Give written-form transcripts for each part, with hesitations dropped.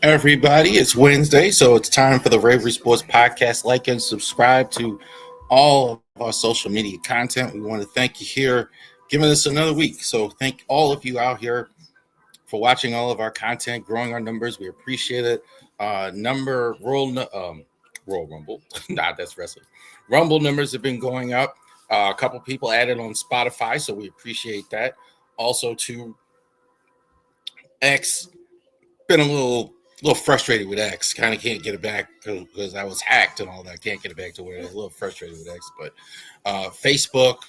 Everybody, it's Wednesday, so it's time for the Raven Sports Podcast. Like and subscribe to all of our social media content. We want to thank you here, giving us another week. So thank all of you out here for watching all of our content, growing our numbers. We appreciate it. Royal Rumble, nah, that's wrestling. Rumble numbers have been going up. A couple people added on Spotify, so we appreciate that. Also, to X, been a little frustrated with X. Kind of can't get it back because I was hacked and all that. Can't get it back to where I was a little frustrated with X. But Facebook,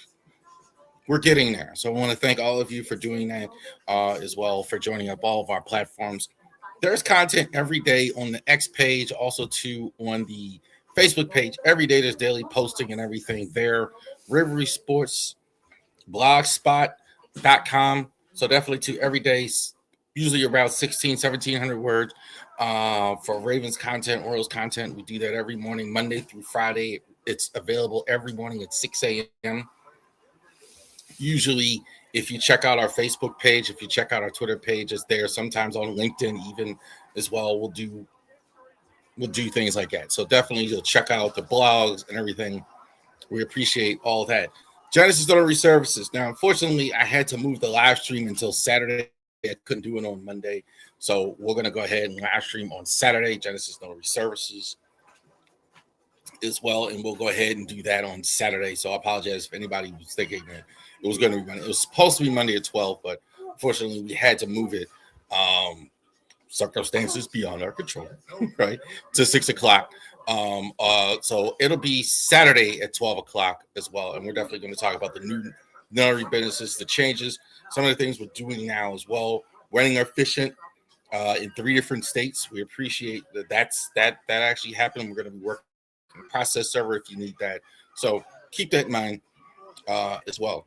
we're getting there. So I want to thank all of you for doing that as well, for joining up all of our platforms. There's content every day on the X page, also too on the Facebook page. Every day there's daily posting and everything there. Rivalry Sports, blogspot.com. So definitely to every day, usually about 1,700 words for Ravens content, Orioles content. We do that every morning, Monday through Friday. It's available every morning at 6 a.m. Usually, if you check out our Facebook page, if you check out our Twitter page, it's there. Sometimes on LinkedIn even as well, we'll do things like that. So definitely you'll check out the blogs and everything. We appreciate all that. Genesis Notary Services. Now, unfortunately, I had to move the live stream until Saturday. I couldn't do it on Monday. So we're going to go ahead and live stream on Saturday, Genesis Notary Services as well. And we'll go ahead and do that on Saturday. So I apologize if anybody was thinking that it was going to be Monday. It was supposed to be Monday at 12, but unfortunately we had to move it. Circumstances beyond our control, right? To 6 o'clock. So it'll be Saturday at 12 o'clock as well. And we're definitely going to talk about the new notary businesses, the changes, some of the things we're doing now as well. Running efficient in 3 different states. We appreciate that actually happened. We're going to be working on the process server if you need that. So keep that in mind as well.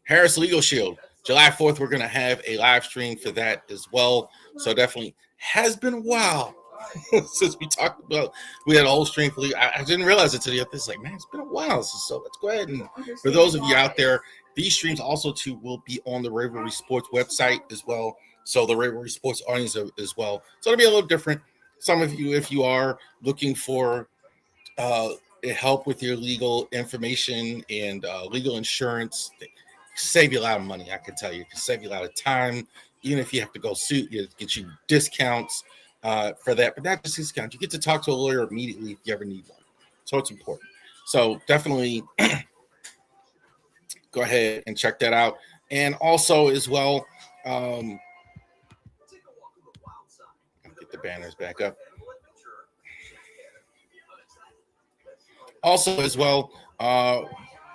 Harris Legal Shield. July 4th, we're going to have a live stream for that as well. So definitely has been a while since we had a whole stream for I didn't realize it today. It's like, man, it's been a while. So let's go ahead. And for those of you out there, these streams also too will be on the Rivalry Sports website as well. So the Rivalry Sports audience as well. So it'll be a little different. Some of you, if you are looking for help with your legal information and legal insurance, save you a lot of money. I can tell you, it can save you a lot of time. Even if you have to go suit, you get you discounts for that. But not just discounts. You get to talk to a lawyer immediately if you ever need one. So it's important. So definitely go ahead and check that out. And also as well, get the banners back up. Also as well,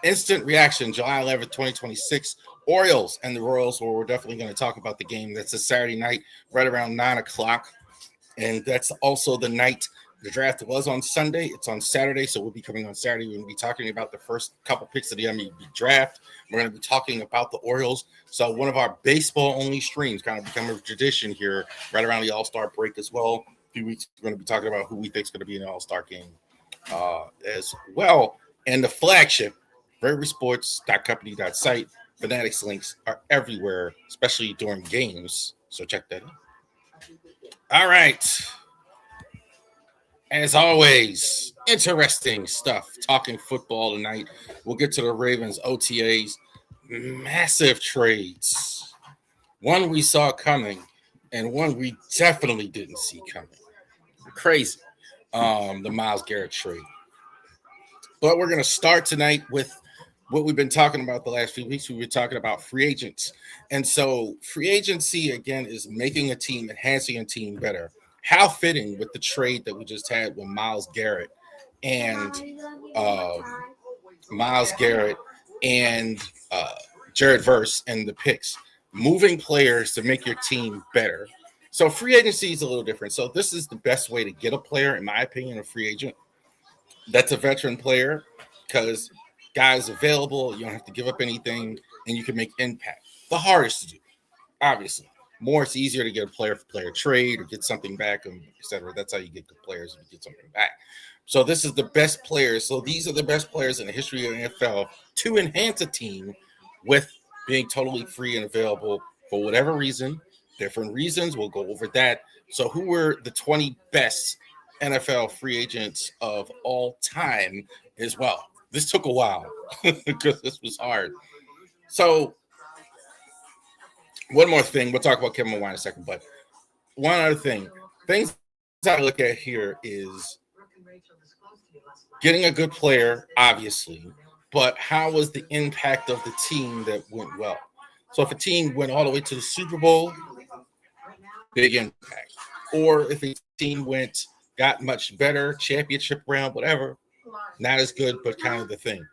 instant reaction, July 11th, 2026, Orioles and the Royals, where we're definitely going to talk about the game. That's a Saturday night, right around 9 o'clock. And that's also the night the draft was on Sunday. It's on Saturday, so we'll be coming on Saturday. We'll be talking about the first couple picks of the MLB draft. We're going to be talking about the Orioles. So one of our baseball-only streams kind of become a tradition here right around the All-Star break as well. A few weeks, we're going to be talking about who we think is going to be in the All-Star game as well. And the flagship, braverysports.company.site. Fanatics links are everywhere, especially during games. So check that out. All right. As always, interesting stuff. Talking football tonight. We'll get to the Ravens OTAs. Massive trades. One we saw coming and one we definitely didn't see coming. Crazy. The Myles Garrett trade. But we're going to start tonight with what we've been talking about the last few weeks. We've been talking about free agents. And so free agency, again, is making a team, enhancing a team better. How fitting with the trade that we just had with Myles Garrett and Jared Verse and the picks. Moving players to make your team better. So free agency is a little different. So this is the best way to get a player, in my opinion, a free agent. That's a veteran player because guys available, you don't have to give up anything, and you can make impact. The hardest to do, obviously. More, it's easier to get a player-for-player trade or get something back, and et cetera. That's how you get good players if you get something back. So this is the best players. So these are the best players in the history of the NFL to enhance a team with being totally free and available for whatever reason. Different reasons. We'll go over that. So, who were the 20 best NFL free agents of all time as well? This took a while because this was hard. So, one more thing. We'll talk about Kevin Mawae in a second, but one other thing. Things I look at here is getting a good player, obviously, but how was the impact of the team that went well? So, if a team went all the way to the Super Bowl, big impact. Or if a team got much better, championship round, whatever, not as good, but kind of the thing.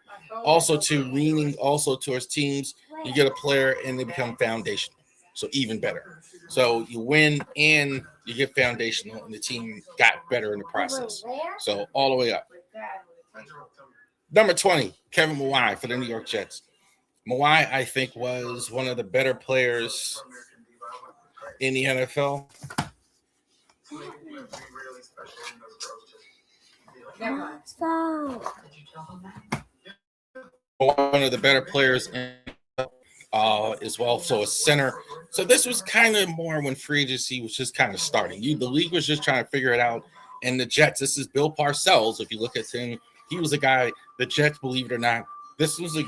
Also, leaning also towards teams, you get a player and they become foundational, so even better. So you win and you get foundational, and the team got better in the process. So all the way up. Number 20, Kevin Mawae for the New York Jets. Mawae, I think, was one of the better players in the NFL. One of the better players in as well. So a center. So this was kind of more when free agency was just kind of starting. The league was just trying to figure it out. And the Jets, this is Bill Parcells. If you look at him, he was a guy. The Jets, believe it or not, this was a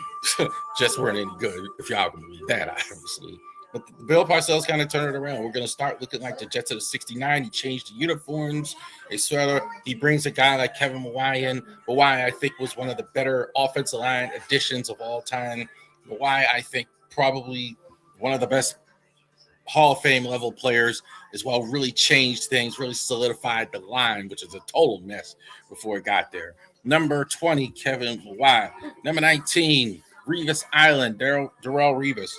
Jets weren't any good. If y'all can believe that, obviously. But Bill Parcells kind of turned it around. We're going to start looking like the Jets of the '69. He changed the uniforms, a sweater. He brings a guy like Kevin Mawae in. Mawae, I think, was one of the better offensive line additions of all time. Mawae, I think, probably one of the best Hall of Fame level players as well. Really changed things, really solidified the line, which is a total mess before it got there. Number 20, Kevin Mawae. Number 19, Revis Island, Darrell Revis.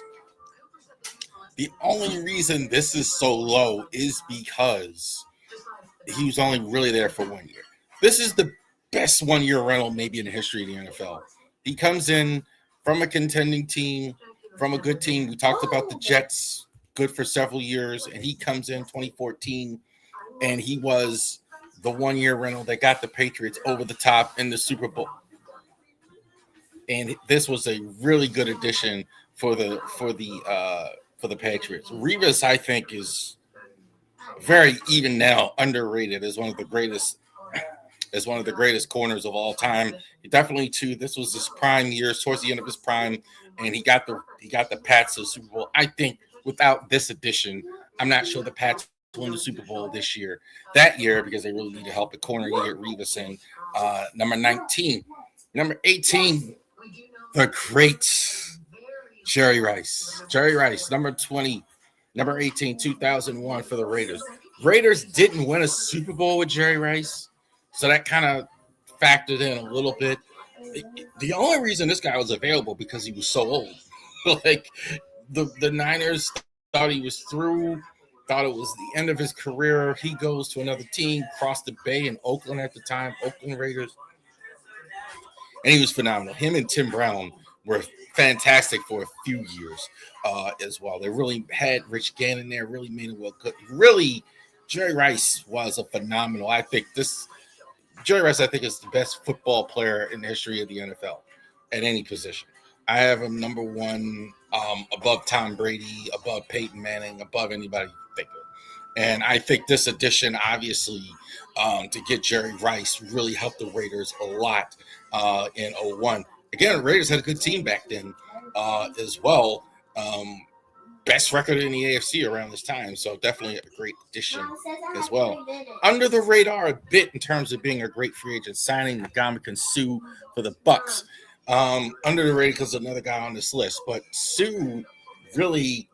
The only reason this is so low is because he was only really there for 1 year. This is the best 1 year rental maybe in the history of the NFL. He comes in from a contending team, from a good team. We talked about the Jets, good for several years, and he comes in 2014, and he was the 1 year rental that got the Patriots over the top in the Super Bowl. And this was a really good addition for the Patriots. Revis, I think, is very even now underrated as one of the greatest corners of all time. Definitely too. This was his prime years, towards the end of his prime, and he got the Pats to the Super Bowl. I think without this addition, I'm not sure the Pats win the Super Bowl that year because they really need to help the corner. You get Revis in. Number 19, number 18, the great Jerry Rice. Jerry Rice, number 20, number 18, 2001 for the Raiders. Raiders didn't win a Super Bowl with Jerry Rice, so that kind of factored in a little bit. The only reason this guy was available because he was so old. Like the Niners thought he was through, thought it was the end of his career. He goes to another team, crossed the bay in Oakland at the time, Oakland Raiders, and he was phenomenal. Him and Tim Brown were fantastic for a few years as well. They really had Rich Gannon there, really made it well good. Really, Jerry Rice was a phenomenal. Jerry Rice, I think, is the best football player in the history of the NFL at any position. I have him number one, above Tom Brady, above Peyton Manning, above anybody you think of. And I think this addition, obviously, to get Jerry Rice really helped the Raiders a lot in '01. Again, the Raiders had a good team back then as well. Best record in the AFC around this time, so definitely a great addition as well. Under the radar a bit in terms of being a great free agent, signing Ndamukong Suh for the Bucks. Under the radar because another guy on this list, but Suh really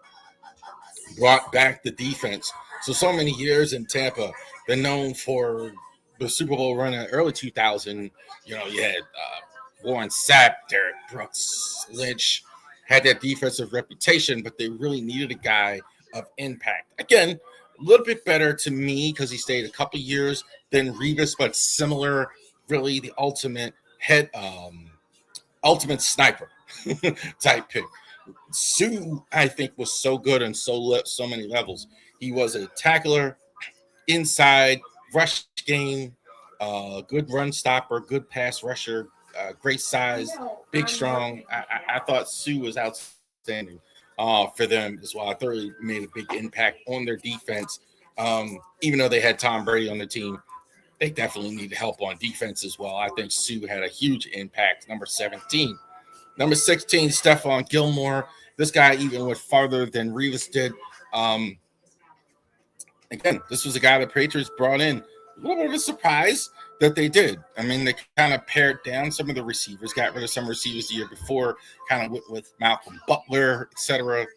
brought back the defense. So many years in Tampa, been known for the Super Bowl run in early 2000. You had Warren Sapp, Derek Brooks, Lynch, had that defensive reputation, but they really needed a guy of impact. Again, a little bit better to me because he stayed a couple years than Revis, but similar, really the ultimate sniper type pick. Suh, I think, was so good on so many levels. He was a tackler, inside, rush game, good run stopper, good pass rusher, great size, big, strong. I thought Suh was outstanding. for them as well. I thought he made a big impact on their defense. Even though they had Tom Brady on the team, they definitely need help on defense as well. I think Sue had a huge impact. Number 17. Number 16, Stephon Gilmore. This guy even went farther than Revis did. Again, this was a guy the Patriots brought in. A little bit of a surprise that they did. I mean, they kind of pared down some of the receivers, got rid of some receivers the year before, kind of with Malcolm Butler, etc.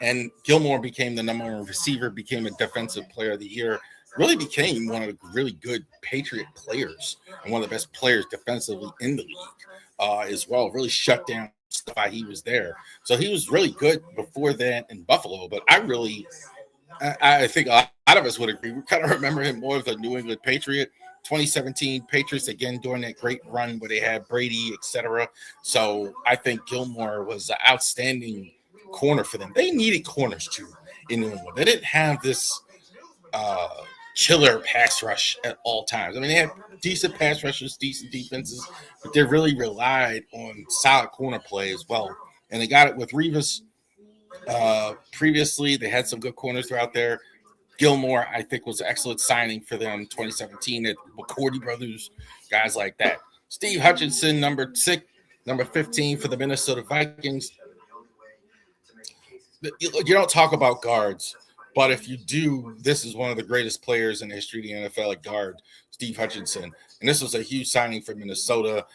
And Gilmore became the number one receiver, became a defensive player of the year, really became one of the really good Patriot players and one of the best players defensively in the league as well. Really shut down stuff while he was there. So he was really good before that in Buffalo. But I think a lot of us would agree. We kind of remember him more as a New England Patriot. 2017 Patriots again during that great run where they had Brady, etc. So I think Gilmore was an outstanding corner for them. They needed corners too in New England. They didn't have this killer pass rush at all times. I mean, they had decent pass rushers, decent defenses, but they really relied on solid corner play as well. And they got it with Revis. Previously, they had some good corners throughout there. Gilmore, I think, was an excellent signing for them 2017 at McCourty Brothers, guys like that. Steve Hutchinson, number 6, number 15 for the Minnesota Vikings. You don't talk about guards, but if you do, this is one of the greatest players in the history of the NFL at guard, Steve Hutchinson. And this was a huge signing for Minnesota,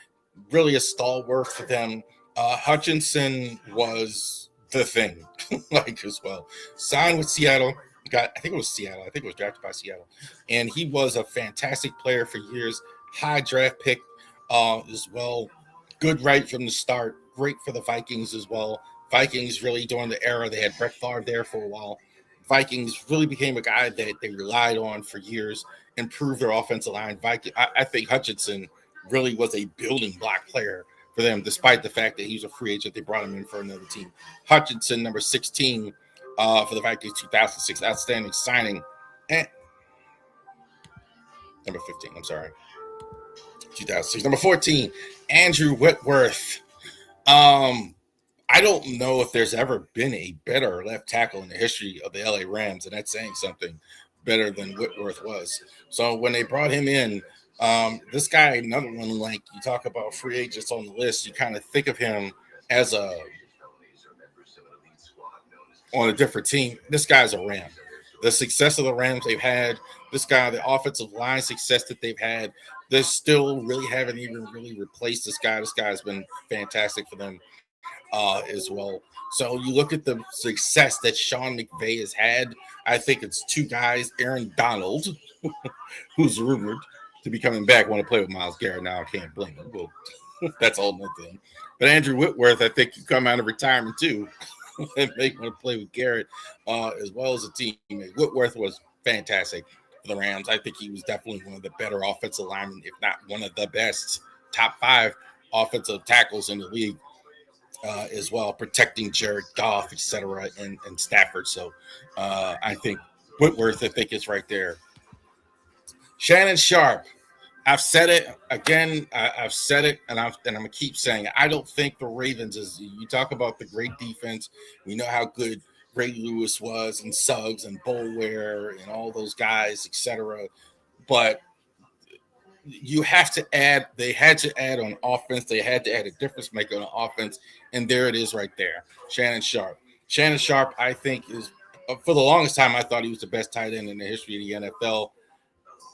really a stalwart for them. Hutchinson was the thing, like as well. Signed with Seattle. I think it was Seattle. I think it was drafted by Seattle. And he was a fantastic player for years. High draft pick as well. Good right from the start. Great for the Vikings as well. Vikings really during the era, they had Brett Favre there for a while. Vikings really became a guy that they relied on for years, improved their offensive line. I think Hutchinson really was a building block player for them, despite the fact that he was a free agent. They brought him in for another team. Hutchinson, number 16 for the Vikings, 2006. Outstanding signing. And number 15, I'm sorry. 2006. Number 14, Andrew Whitworth. I don't know if there's ever been a better left tackle in the history of the LA Rams, and that's saying something, better than Whitworth was. So when they brought him in, this guy, another one, like you talk about free agents on the list, you kind of think of him as on a different team. This guy's a Ram. The success of the Rams they've had, this guy, the offensive line success that they've had, they still really haven't even really replaced this guy. This guy's been fantastic for them as well. So you look at the success that Sean McVay has had. I think it's two guys, Aaron Donald, who's rumored to be coming back, want to play with Myles Garrett. Now I can't blame him. Well, that's all nothing. But Andrew Whitworth, I think you come out of retirement too. And they want to play with Garrett as well as a teammate. Whitworth was fantastic for the Rams. I think he was definitely one of the better offensive linemen, if not one of the best top 5 offensive tackles in the league as well, protecting Jared Goff, etc., and Stafford. So I think Whitworth, I think, is right there. Shannon Sharpe. I've said it again. I've said it, and I'm gonna keep saying it. I don't think the Ravens is. You talk about the great defense. We know how good Ray Lewis was, and Suggs, and Boulware, and all those guys, etc. But you have to add. They had to add on offense. They had to add a difference maker on offense, and there it is, right there. Shannon Sharpe. Shannon Sharpe, I think, is for the longest time. I thought he was the best tight end in the history of the NFL.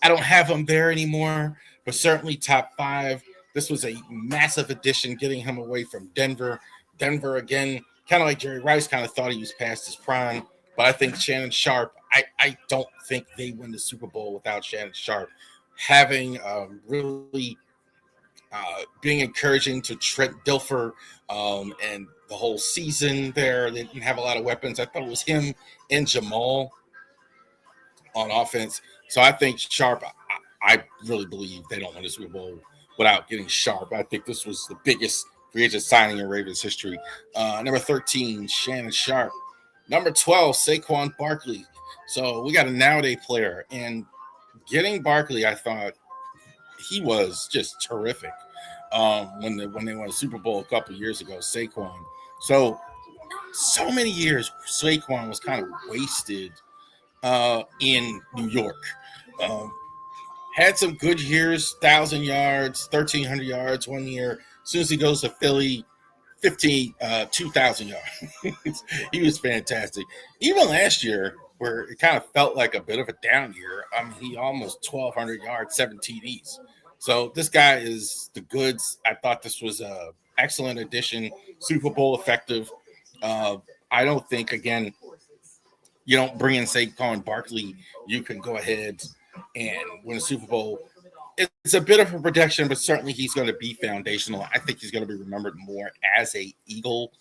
I don't have him there anymore, but certainly top 5. This was a massive addition, getting him away from Denver. Denver, again, kind of like Jerry Rice, kind of thought he was past his prime. But I think Shannon Sharpe, I don't think they win the Super Bowl without Shannon Sharpe having really being encouraging to Trent Dilfer and the whole season there. They didn't have a lot of weapons. I thought it was him and Jamal on offense. So I think Sharpe, I really believe they don't win the Super Bowl without getting Sharpe. I think this was the biggest free agent signing in Ravens history. Number 13, Shannon Sharpe. Number 12, Saquon Barkley. So we got a nowadays player. And getting Barkley, I thought he was just terrific when they won a Super Bowl a couple of years ago, Saquon. So so many years Saquon was kind of wasted in New York. Um, had some good years, 1,000 yards, 1,300 yards one year. As soon as he goes to Philly, 2,000 yards. He was fantastic. Even last year, where it kind of felt like a bit of a down year, I mean, he almost 1,200 yards, 7 TDs. So this guy is the goods. I thought this was a excellent addition, Super Bowl effective. Uh, I don't think, again, you don't bring in Saquon Barkley, you can go ahead and win a Super Bowl. It's a bit of a protection, but certainly he's going to be foundational. I think he's going to be remembered more as a Eagle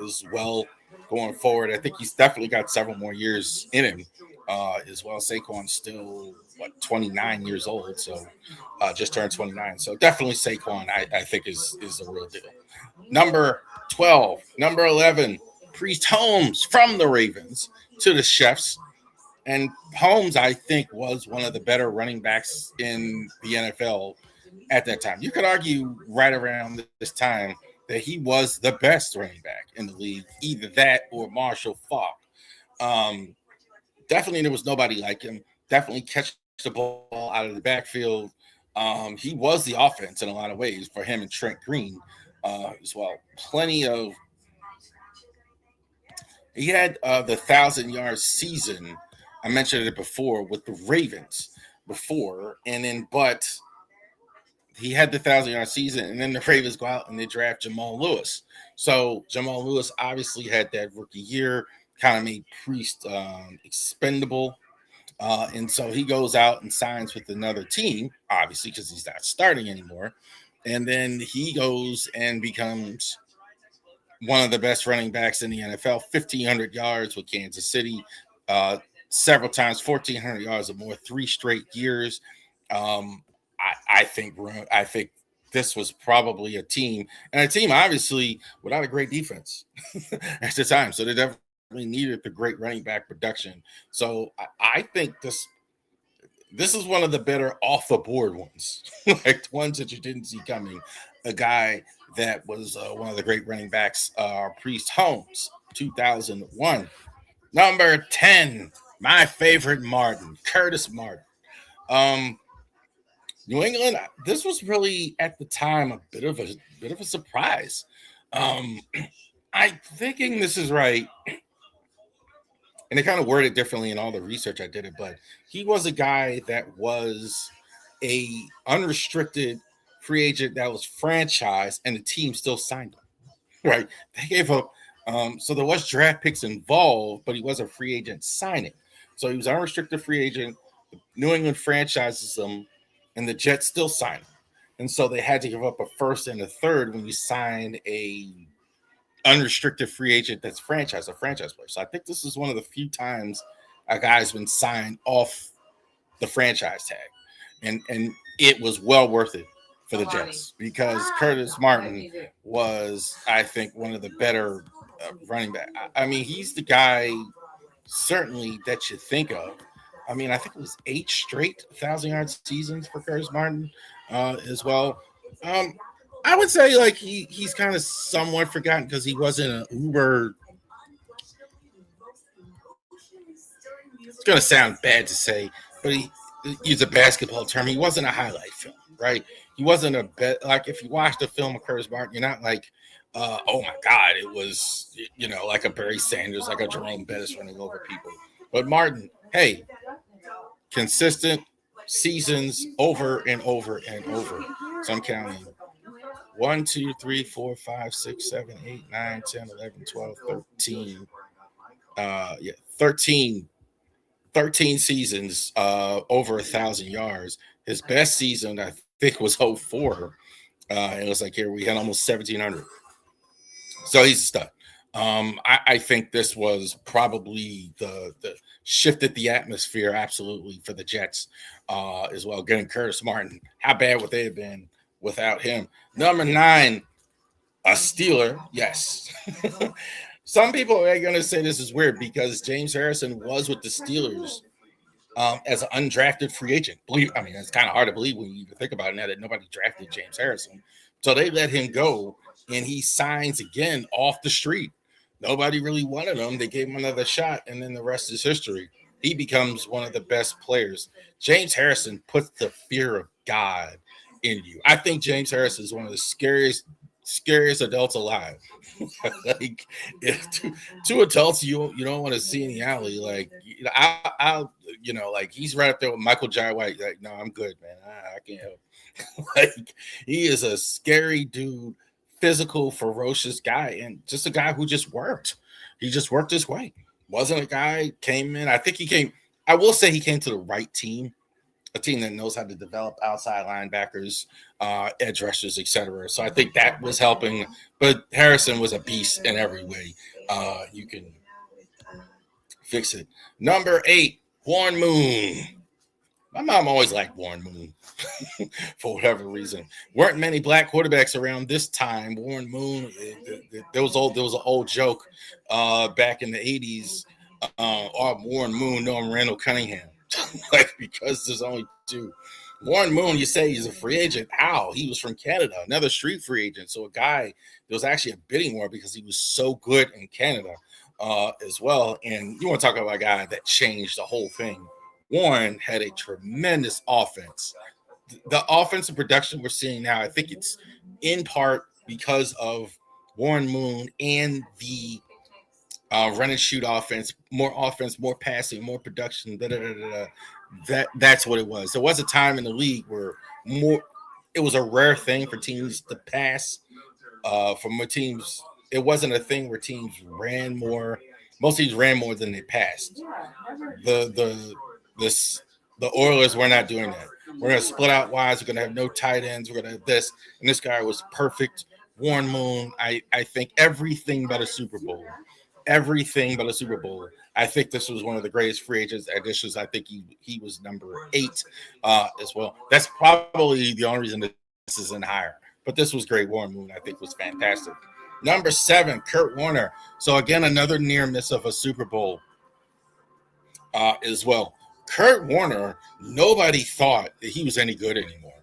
as well going forward. I think he's definitely got several more years in him as well. Saquon's still 29 years old, so just turned 29. So definitely Saquon, I think is a real deal. Number 12, number 11, Priest Holmes from the Ravens to the Chefs. And Holmes, I think, was one of the better running backs in the NFL at that time. You could argue right around this time that he was the best running back in the league, either that or Marshall Faulk. Um, Definitely, there was nobody like him. Definitely catch the ball out of the backfield. He was the offense in a lot of ways for him and Trent Green as well. Plenty of He had the 1,000 yard season. I mentioned it before with the Ravens before, and then but he had the 1,000 yard season, and then the Ravens go out and they draft Jamal Lewis. So Jamal Lewis obviously had that rookie year, kind of made Priest expendable. And so he goes out and signs with another team, obviously, because he's not starting anymore. And then he goes and becomes one of the best running backs in the NFL, 1,500 yards with Kansas City, uh, several times, 1,400 yards or more, 3 straight years. Um, I think this was probably a team obviously without a great defense at the time. So they definitely needed the great running back production. So I think this is one of the better off the board ones, like ones that you didn't see coming. A guy that was one of the great running backs, Priest Holmes, 2001. Number 10, my favorite Martin, Curtis Martin. Um, New England, this was really at the time a bit of a surprise. Um, I'm thinking this is right, and they kind of worded it differently in all the research I did it, but he was a guy that was a unrestricted free agent that was franchised, and the team still signed him. Right? They gave up. So there was draft picks involved, but he was a free agent signing. So he was an unrestricted free agent. New England franchises him, and the Jets still sign him. And so they had to give up a first and a third when you sign a unrestricted free agent that's a franchise player. So I think this is one of the few times a guy's been signed off the franchise tag, and it was well worth it for the Jets because Curtis Martin was, I think, one of the better running back. I mean, he's the guy certainly that you think of. I mean, I think it was 8 straight 1,000 yard seasons for Curtis Martin as well. Um, I would say like he's kind of somewhat forgotten because he wasn't an uber. It's gonna sound bad to say, but use a basketball term. He wasn't a highlight film, right? He wasn't a bet. Like if you watch the film of Curtis Martin, you're not like, oh my God, it was like a Barry Sanders, like a Jerome Bettis running over people. But Martin, hey, consistent seasons over and over and over. So I'm counting 1, 2, 3, 4, 5, 6, 7, 8, 9, 10, 11, 12, 13. 13 seasons over 1,000 yards. His best season, I think, was 04. It was like here we had almost 1,700. So he's a stud. I think this was probably the shifted the atmosphere absolutely for the Jets as well. Getting Curtis Martin, how bad would they have been without him? Number 9, a Steeler, yes. Some people are going to say this is weird because James Harrison was with the Steelers as an undrafted free agent. It's kind of hard to believe when you even think about it now that nobody drafted James Harrison. So they let him go, and he signs again off the street. Nobody really wanted him. They gave him another shot, and then the rest is history. He becomes one of the best players. James Harrison puts the fear of God in you. I think James Harrison is one of the scariest adults alive. Like if two adults you don't want to see in the alley. Like I'll like he's right up there with Michael Jai White. Like no, I'm good, man. I can't help. Like he is a scary dude, physical, ferocious guy, and just a guy who just worked. He just worked his way. Wasn't a guy came in. I think he came. I will say he came to the right team, a team that knows how to develop outside linebackers, edge rushers, etc. So I think that was helping. But Harrison was a beast in every way. You can fix it. Number 8, Warren Moon. My mom always liked Warren Moon for whatever reason. Weren't many black quarterbacks around this time. Warren Moon, there was an old joke back in the 80s. Warren Moon, no, Randall Cunningham. Like because there's only two. Warren Moon, you say he's a free agent. How? He was from Canada, another street free agent. So a guy there was actually a bidding war because he was so good in Canada as well. And you want to talk about a guy that changed the whole thing. Warren had a tremendous offense. The offensive production we're seeing now, I think it's in part because of Warren Moon and the run and shoot offense, more passing, more production. That's what it was. There was a time in the league where it was a rare thing for teams to pass. From teams, it wasn't a thing where teams ran more. Most teams ran more than they passed. The the Oilers were not doing that. We're gonna split out wise. We're gonna have no tight ends. We're gonna have this, and this guy was perfect. Warren Moon, I think everything but a Super Bowl. Everything but a Super Bowl. I think this was one of the greatest free agents additions. I think he was number 8 as well. That's probably the only reason this isn't higher. But this was great. Warren Moon, I think, was fantastic. Number 7, Kurt Warner. So again, another near miss of a Super Bowl as well. Kurt Warner, nobody thought that he was any good anymore.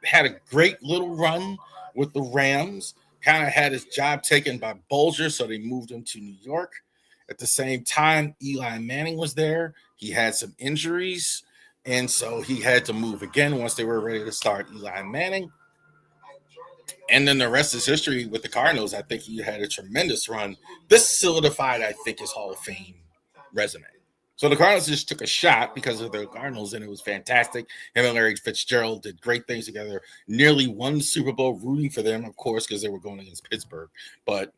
Had a great little run with the Rams. Kind of had his job taken by Bulger, so they moved him to New York. At the same time, Eli Manning was there. He had some injuries, and so he had to move again once they were ready to start Eli Manning. And then the rest is history with the Cardinals. I think he had a tremendous run. This solidified, I think, his Hall of Fame resume. So the Cardinals just took a shot because of the Cardinals, and it was fantastic. Him and Larry Fitzgerald did great things together. Nearly won Super Bowl, rooting for them, of course, because they were going against Pittsburgh. But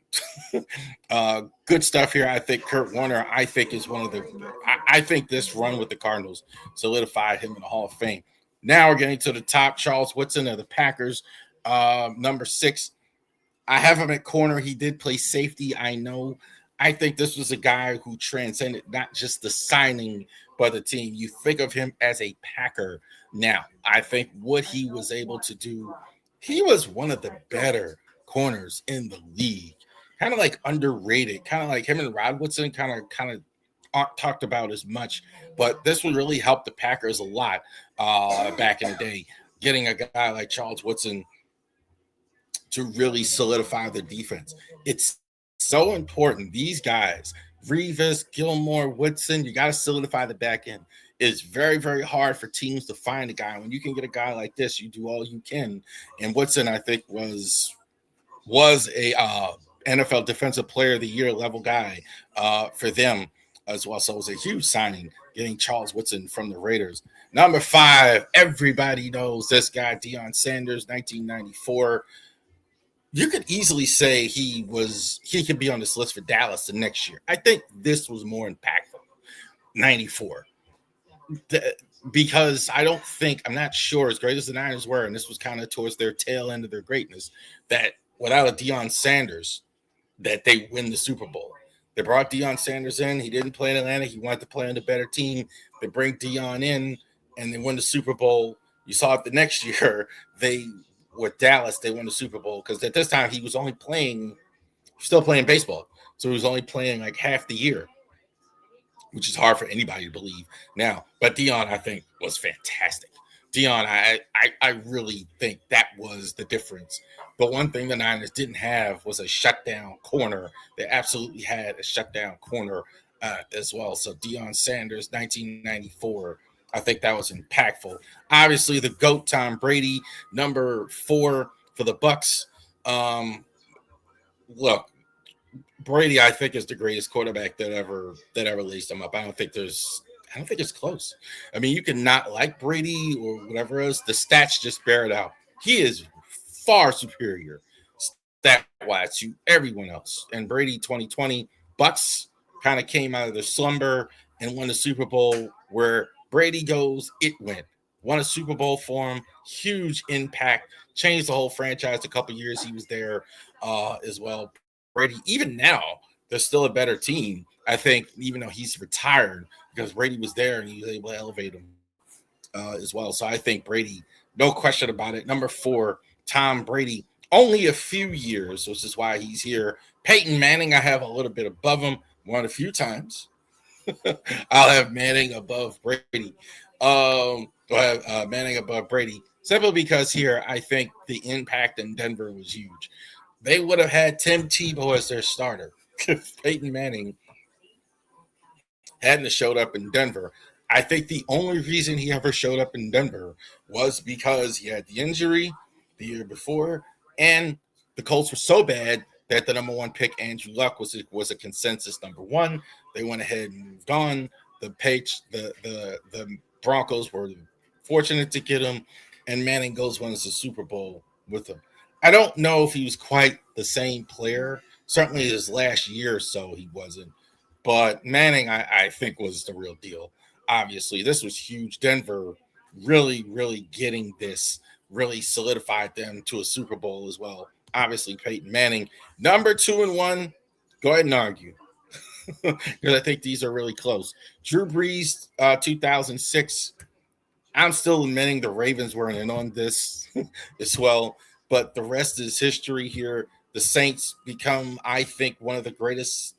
good stuff here. I think Kurt Warner, I think, is one of the – I think this run with the Cardinals solidified him in the Hall of Fame. Now we're getting to the top. Charles Woodson of the Packers, number 6. I have him at corner. He did play safety, I know. I think this was a guy who transcended not just the signing, but the team. You think of him as a Packer now. I think what he was able to do, he was one of the better corners in the league. Kind of like underrated, kind of like him and Rod Woodson kind of aren't talked about as much, but this would really help the Packers a lot back in the day. Getting a guy like Charles Woodson to really solidify the defense. It's so important. These guys, Revis, Gilmore, Woodson, you got to solidify the back end. It's very, very hard for teams to find a guy. When you can get a guy like this, you do all you can. And Woodson, I think, was a NFL Defensive Player of the Year level guy for them as well. So it was a huge signing getting Charles Woodson from the Raiders. Number 5, everybody knows this guy, Deion Sanders, 1994. You could easily say he could be on this list for Dallas the next year. I think this was more impactful, 94. Because I'm not sure, as great as the Niners were, and this was kind of towards their tail end of their greatness, that without a Deion Sanders, that they win the Super Bowl. They brought Deion Sanders in. He didn't play in Atlanta. He wanted to play on the better team. They bring Deion in, and they win the Super Bowl. You saw it the next year. With Dallas, they won the Super Bowl because at this time he was still playing baseball. So he was only playing like half the year, which is hard for anybody to believe now. But Deion, I think, was fantastic. Dion, I really think that was the difference. But one thing the Niners didn't have was a shutdown corner. They absolutely had a shutdown corner as well. So Dion Sanders, 1994, I think that was impactful. Obviously, the GOAT Tom Brady, number 4 for the Bucks. Um, Look, Brady, I think, is the greatest quarterback that ever laced him up. I don't think it's close. I mean, you can not like Brady or whatever else. The stats just bear it out. He is far superior stat wise to everyone else. And Brady 2020 Bucks kind of came out of their slumber and won the Super Bowl. Where Brady goes, it went. Won a Super Bowl for him. Huge impact. Changed the whole franchise. A couple years he was there as well. Brady, even now, they're still a better team. I think, even though he's retired, because Brady was there and he was able to elevate him as well. So I think Brady, no question about it. Number 4, Tom Brady, only a few years, which is why he's here. Peyton Manning, I have a little bit above him, one a few times. I'll have Manning above Brady. I'll have Manning above Brady simply because here I think the impact in Denver was huge. They would have had Tim Tebow as their starter if Peyton Manning hadn't showed up in Denver. I think the only reason he ever showed up in Denver was because he had the injury the year before, and the Colts were so bad that the number 1 pick, Andrew Luck, was a consensus number 1. They went ahead and moved on. The Broncos were fortunate to get him, and Manning goes wins the Super Bowl with him. I don't know if he was quite the same player. Certainly, his last year or so, he wasn't. But Manning, I think, was the real deal. Obviously, this was huge. Denver really, really getting this really solidified them to a Super Bowl as well. Obviously, Peyton Manning, number 2 and 1. Go ahead and argue because I think these are really close. Drew Brees, 2006. I'm still admitting the Ravens weren't in on this as well, but the rest is history here. The Saints become, I think, one of the greatest.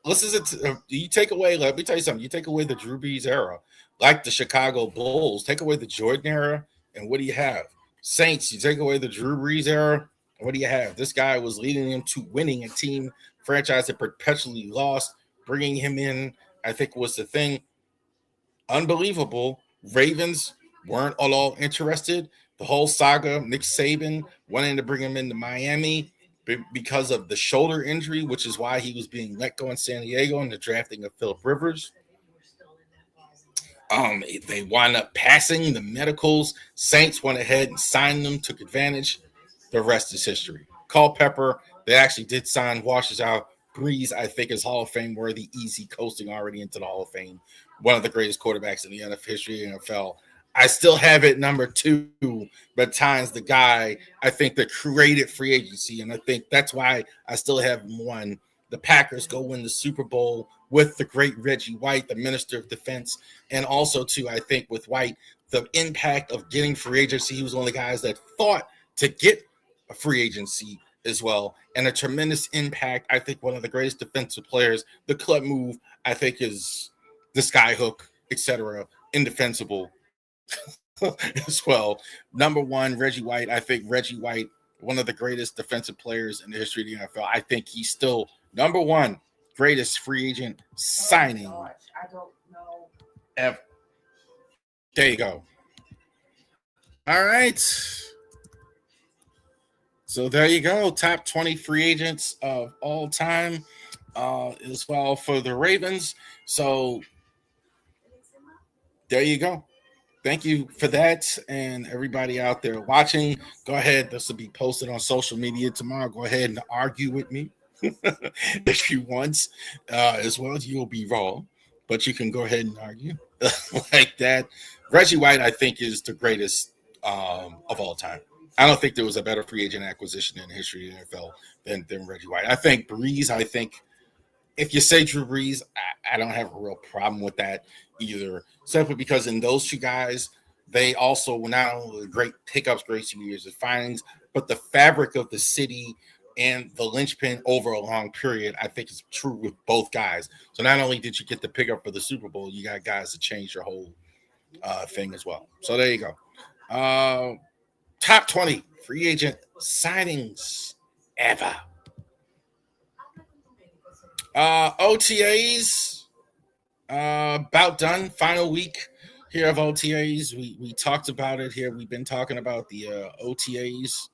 Listen, you take away. Let me tell you something. You take away the Drew Brees era, like the Chicago Bulls. Take away the Jordan era, and what do you have? Saints. You take away the Drew Brees era, what do you have? This guy was leading them to winning a team franchise that perpetually lost. Bringing him in, I think, was the thing. Unbelievable. Ravens weren't at all interested. The whole saga, Nick Saban wanting to bring him into Miami because of the shoulder injury, which is why he was being let go in San Diego and the drafting of Philip Rivers. They wind up passing the medicals. Saints went ahead and signed them, took advantage. The rest is history. Culpepper, they actually did sign, washes out. Breeze, I think, is Hall of Fame worthy, easy coasting already into the Hall of Fame. One of the greatest quarterbacks in the NFL history of the NFL. I still have it number 2, but times the guy I think that created free agency, and I think that's why I still have him 1. The Packers go win the Super Bowl with the great Reggie White, the Minister of Defense, and also too, I think with White, the impact of getting free agency. He was one of the guys that fought to get a free agency as well, and a tremendous impact. I think one of the greatest defensive players. The club move, I think, is the skyhook, etc. Indefensible as well. Number 1, Reggie White. I think Reggie White, one of the greatest defensive players in the history of the NFL. I think he's still number 1 greatest free agent signing ever. There you go. All right. So there you go. Top 20 free agents of all time as well for the Ravens. So there you go. Thank you for that. And everybody out there watching, go ahead. This will be posted on social media tomorrow. Go ahead and argue with me if you want as well. You'll be wrong, but you can go ahead and argue like that. Reggie White, I think, is the greatest of all time. I don't think there was a better free agent acquisition in the history of the NFL than Reggie White. I think Breeze, I think if you say Drew Brees, I don't have a real problem with that either. Simply because in those 2 guys, they also were not only great pickups, great years of findings, but the fabric of the city and the linchpin over a long period, I think is true with both guys. So not only did you get the pickup for the Super Bowl, you got guys to change your whole thing as well. So there you go. Top 20 free agent signings ever. OTAs about done. Final week here of OTAs. We talked about it here. We've been talking about the OTAs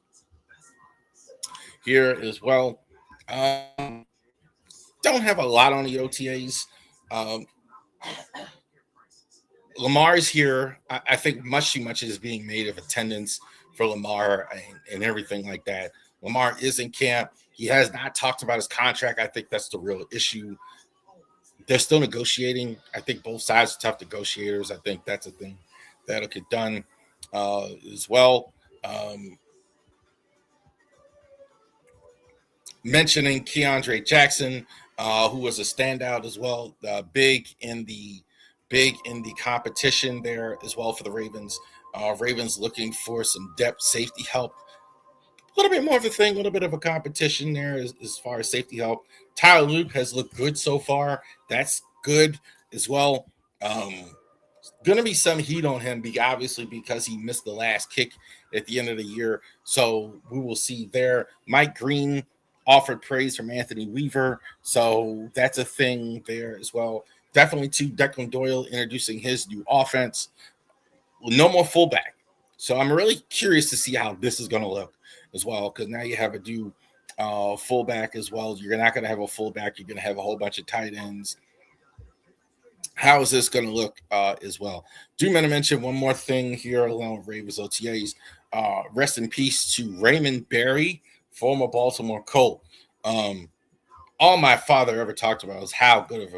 here as well. Don't have a lot on the OTAs. Um, Lamar's here. I think much too much is being made of attendance for Lamar and everything like that. Lamar is in camp. He has not talked about his contract. I think that's the real issue. They're still negotiating. I think both sides are tough negotiators. I think that's a thing that'll get done as well. Um, Mentioning Keandre Jackson, who was a standout as well, big in the competition there as well for the Ravens. Ravens looking for some depth safety help. A little bit more of a thing, a little bit of a competition there as far as safety help. Tyler Luke has looked good so far. That's good as well. Going to be some heat on him, obviously, because he missed the last kick at the end of the year. So we will see there. Mike Green offered praise from Anthony Weaver. So that's a thing there as well. Definitely, too, Declan Doyle introducing his new offense. No more fullback. So I'm really curious to see how this is going to look as well, because now you have a new fullback as well. You're not going to have a fullback. You're going to have a whole bunch of tight ends. How is this going to look as well? Do want to mention one more thing here along with Ravens OTAs. Rest in peace to Raymond Berry, former Baltimore Colt. All my father ever talked about was how good of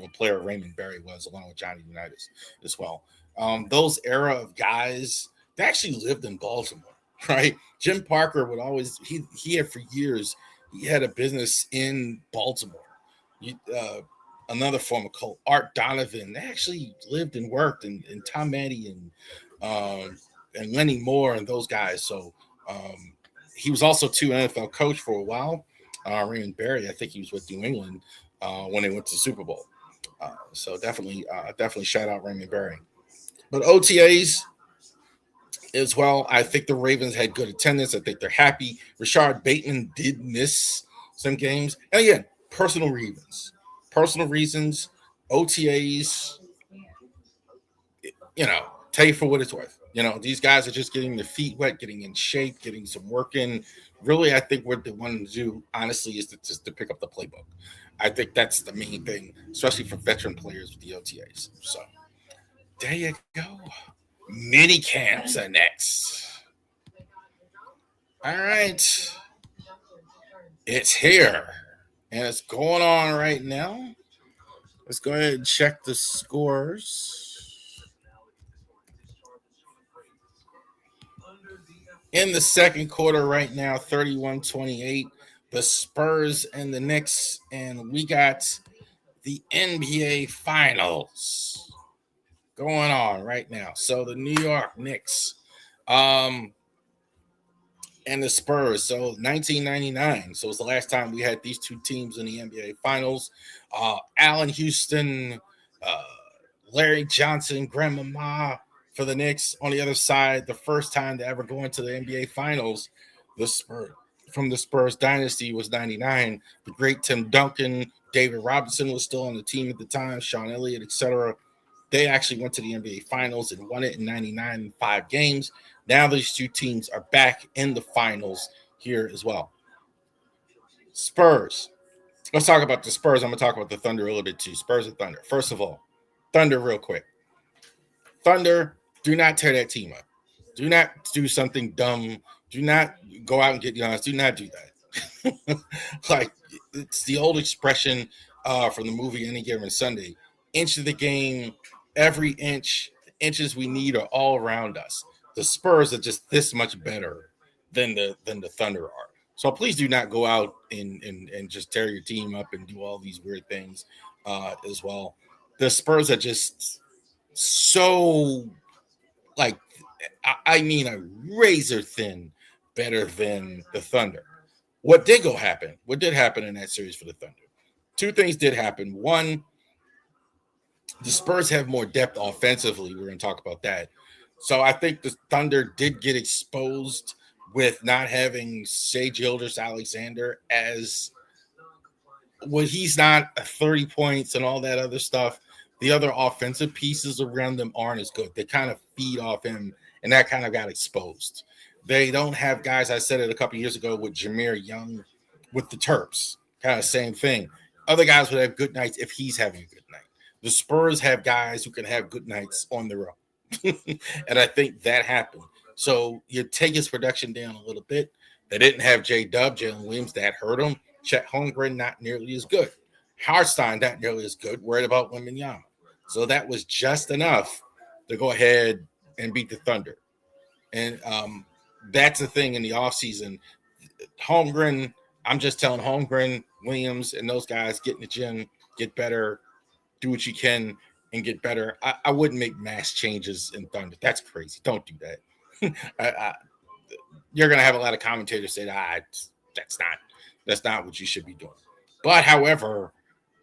a player Raymond Berry was, along with Johnny Unitas as well. Those era of guys that actually lived in Baltimore, right? Jim Parker would always he had for years he had a business in Baltimore. Another former Colt, Art Donovan, they actually lived and worked, and Tom Manny and Lenny Moore and those guys. So he was also too NFL coach for a while. Raymond Berry, I think he was with New England when they went to the Super Bowl. So definitely shout out Raymond Berry. But OTAs as well, I think the Ravens had good attendance. I think they're happy. Rashard Bateman did miss some games. And again, personal reasons. OTAs, tell you for what it's worth. These guys are just getting their feet wet, getting in shape, getting some work in. Really, I think what they want to do, honestly, is to pick up the playbook. I think that's the main thing, especially for veteran players with the OTAs. So there you go. Mini camps are next. All right. It's here. And it's going on right now. Let's go ahead and check the scores. In the second quarter right now, 31-28. The Spurs and the Knicks. And we got the NBA Finals going on right now. So the New York Knicks and the Spurs. So 1999. So it's the last time we had these two teams in the NBA Finals. Allen Houston, Larry Johnson, Grandmama for the Knicks. On the other side, the first time to ever go into the NBA Finals, the Spurs from the Spurs dynasty was 99. The great Tim Duncan, David Robinson was still on the team at the time, Sean Elliott, etc. They actually went to the NBA Finals and won it in 99 in 5 games. Now these two teams are back in the finals here as well. Spurs. Let's talk about the Spurs. I'm going to talk about the Thunder a little bit too. Spurs and Thunder. First of all, Thunder real quick. Thunder, do not tear that team up. Do not do something dumb. Do not go out and get Giannis. Do not do that. Like, it's the old expression from the movie Any Given Sunday. Inch of the game, every inch, the inches we need are all around us. The Spurs are just this much better than the Thunder are. So please do not go out and just tear your team up and do all these weird things as well. The Spurs are just so, like, I mean, a razor thin better than the Thunder. What did happen in that series for the Thunder? Two things did happen. One, The Spurs have more depth offensively. We're going to talk about that. So I think the Thunder did get exposed with not having Shea Gilders Alexander as when he's not 30 points and all that other stuff. The other offensive pieces around them aren't as good. They kind of feed off him, and that kind of got exposed. They don't have guys. I said it a couple years ago with Jameer Young with the Terps. Kind of same thing. Other guys would have good nights if he's having a good night. The Spurs have guys who can have good nights on their own. And I think that happened. So you take his production down a little bit. They didn't have J Dub, Jalen Williams, that hurt him. Chet Holmgren, not nearly as good. Harstein, not nearly as good. Worried about Wembanyama. So that was just enough to go ahead and beat the Thunder. And that's the thing in the offseason. Holmgren, I'm just telling Holmgren, Williams, and those guys get in the gym, get better, do what you can, and get better. I wouldn't make mass changes in Thunder. That's crazy. Don't do that. You're going to have a lot of commentators say, that's not what you should be doing. But however,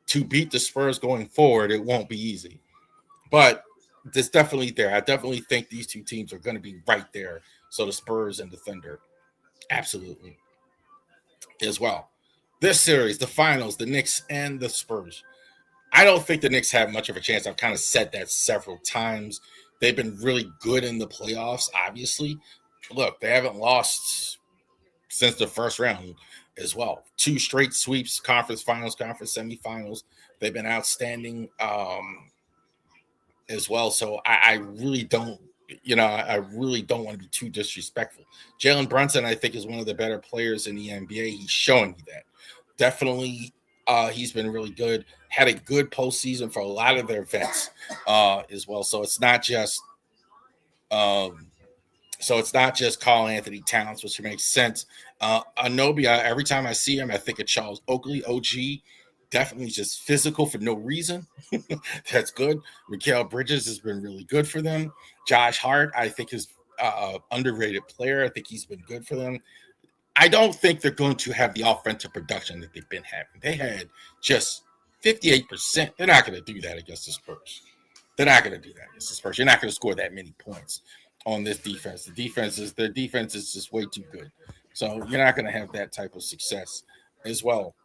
to beat the Spurs going forward, it won't be easy. But it's definitely there. I definitely think these two teams are going to be right there. So the Spurs and the Thunder, absolutely, as well. This series, the finals, the Knicks and the Spurs. I don't think the Knicks have much of a chance. I've kind of said that several times. They've been really good in the playoffs, obviously. Look, they haven't lost since the first round as well. 2 straight sweeps, conference finals, conference semifinals. They've been outstanding as well. So I really don't, I really don't want to be too disrespectful. Jalen Brunson, I think, is one of the better players in the NBA. He's showing you that. Definitely, he's been really good. Had a good postseason for a lot of their vets as well. So it's not just Carl Anthony Towns, which makes sense. Anobia, every time I see him, I think of Charles Oakley, OG. Definitely just physical for no reason. That's good. Mikal Bridges has been really good for them. Josh Hart, I think, is underrated player. I think he's been good for them. I don't think they're going to have the offensive production that they've been having. They had just 58%. They're not going to do that against the Spurs. They're not going to do that against the Spurs. You're not going to score that many points on this defense. Their defense is just way too good. So you're not going to have that type of success as well.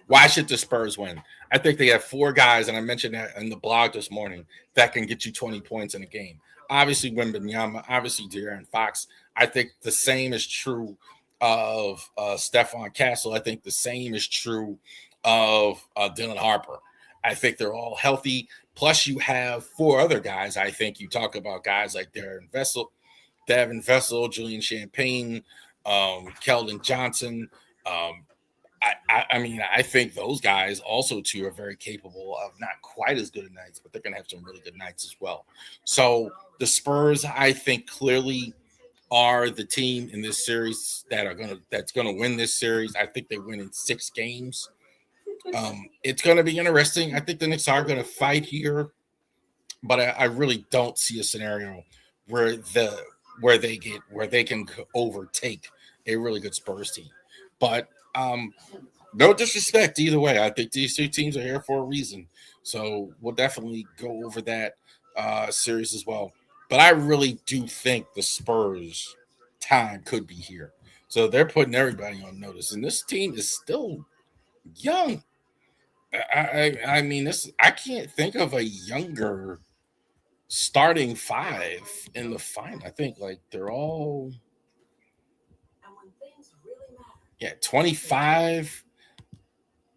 Why should the Spurs win? I think they have 4 guys, and I mentioned that in the blog this morning, that can get you 20 points in a game. Obviously, Wembanyama, obviously, De'Aaron Fox. I think the same is true of Stephon Castle. I think the same is true of Dylan Harper. I think they're all healthy. Plus, you have 4 other guys. I think you talk about guys like Devin Vessel, Julian Champagne, Keldon Johnson. I think those guys also too are very capable of not quite as good at nights, but they're going to have some really good nights as well. So the Spurs, I think, clearly are the team in this series that's gonna win this series. I think they win in 6 games. It's going to be interesting. I think the Knicks are going to fight here, but I really don't see a scenario where they can overtake a really good Spurs team. But no disrespect either way. I think these 2 teams are here for a reason. So we'll definitely go over that series as well. But I really do think the Spurs time could be here. So they're putting everybody on notice. And this team is still young. I mean, I can't think of a younger starting 5 in the final. I think like they're all 25.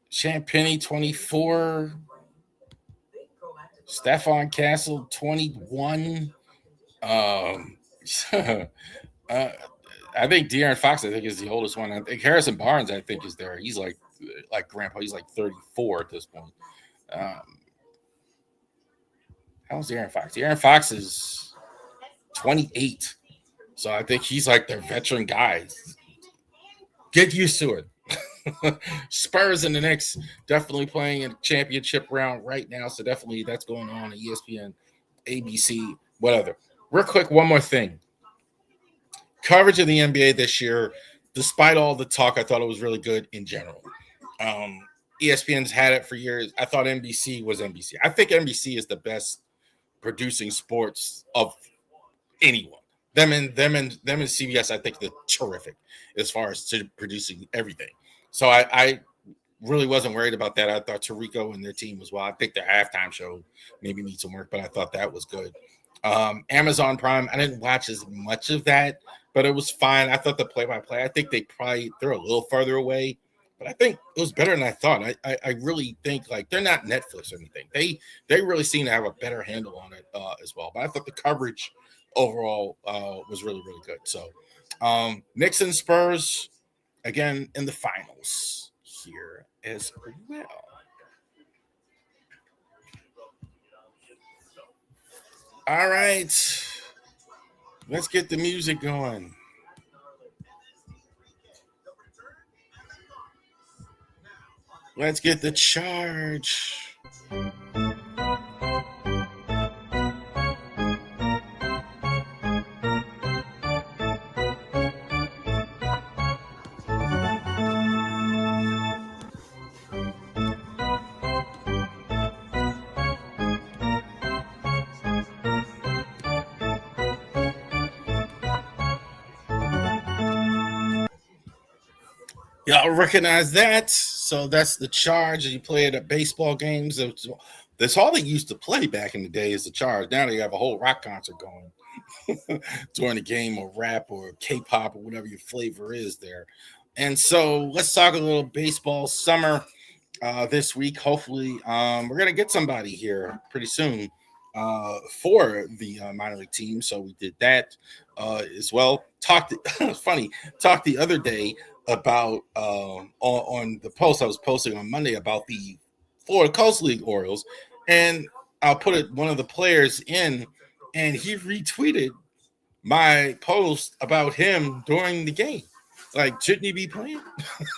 Champagny 24, Stephon Castle 21. I think De'Aaron Fox, I think, is the oldest one. I think Harrison Barnes, I think, is there. He's like grandpa. He's like 34 at this point. How's De'Aaron Fox? De'Aaron Fox is 28. So I think he's like their veteran guy. Get used to it. Spurs and the Knicks definitely playing in championship round right now. So definitely that's going on at ESPN, ABC, whatever. Real quick, one more thing. Coverage of the NBA this year, despite all the talk, I thought it was really good in general. ESPN's had it for years. I thought NBC was NBC. I think NBC is the best producing sports of anyone. Them and CBS, I think they're terrific as far as to producing everything. So I really wasn't worried about that. I thought Tarico and their team was well. I think their halftime show maybe needs some work, but I thought that was good. Amazon Prime, I didn't watch as much of that, but it was fine. I thought the play-by-play, I think they're a little further away, but I think it was better than I thought. I really think like they're not Netflix or anything. They really seem to have a better handle on it as well. But I thought the coverage overall was really, really good. So Knicks and Spurs again in the finals here as well. All right, let's get the music going. Let's get the charge. Y'all recognize that? So that's the charge. You play it at baseball games. That's all they used to play back in the day is the charge. Now they have a whole rock concert going during the game, or rap or K-pop or whatever your flavor is there. And so let's talk a little baseball summer this week. Hopefully, we're gonna get somebody here pretty soon for the minor league team. So we did that as well. Talked the other day about on the post I was posting on Monday about the Florida Coast League Orioles, and I'll put it one of the players in, and he retweeted my post about him during the game. Like, shouldn't he be playing?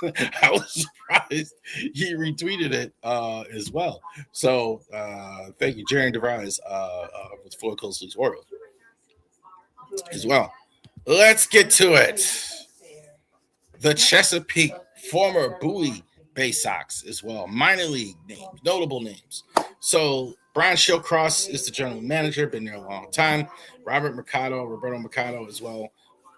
I was surprised he retweeted it as well. So thank you, Jaron DeVries with Florida Coast League Orioles as well. Let's get to it. The Chesapeake former Bowie Baysox as well. Minor league names, notable names. So Brian Shillcross is the general manager, been there a long time. Roberto Mercado as well.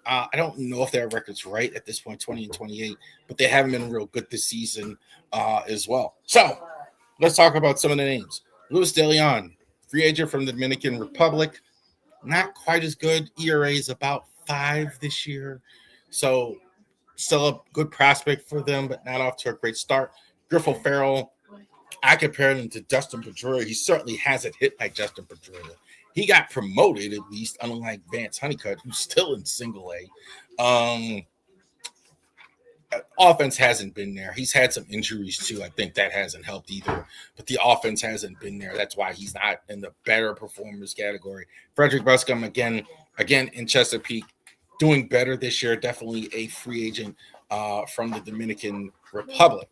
I don't know if their record's right at this point, 20 and 28, but they haven't been real good this season as well. So let's talk about some of the names. Luis De Leon, free agent from the Dominican Republic. Not quite as good. ERA is about 5 this year. So still a good prospect for them, but not off to a great start. Griffo Farrell, I compared him to Justin Pedroia. He certainly hasn't hit like Justin Pedroia. He got promoted, at least, unlike Vance Honeycutt, who's still in single A. Offense hasn't been there. He's had some injuries, too. I think that hasn't helped either. But the offense hasn't been there. That's why he's not in the better performers category. Frederick Buscom, again in Chesapeake, doing better this year. Definitely a free agent from the Dominican Republic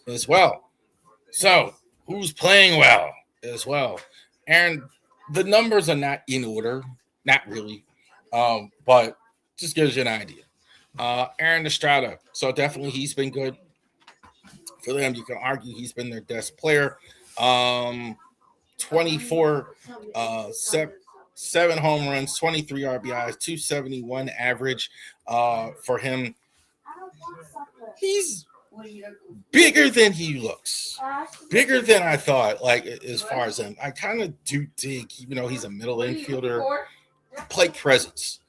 as well. So, who's playing well as well? And the numbers are not in order, not really, but just gives you an idea. Aaron Estrada, so definitely he's been good for them. You can argue he's been their best player. 24, 7 home runs, 23 RBIs, 271 average for him. He's bigger than he looks, bigger than I thought. Like, as far as him, I kind of do dig, even though he's a middle infielder, plate presence.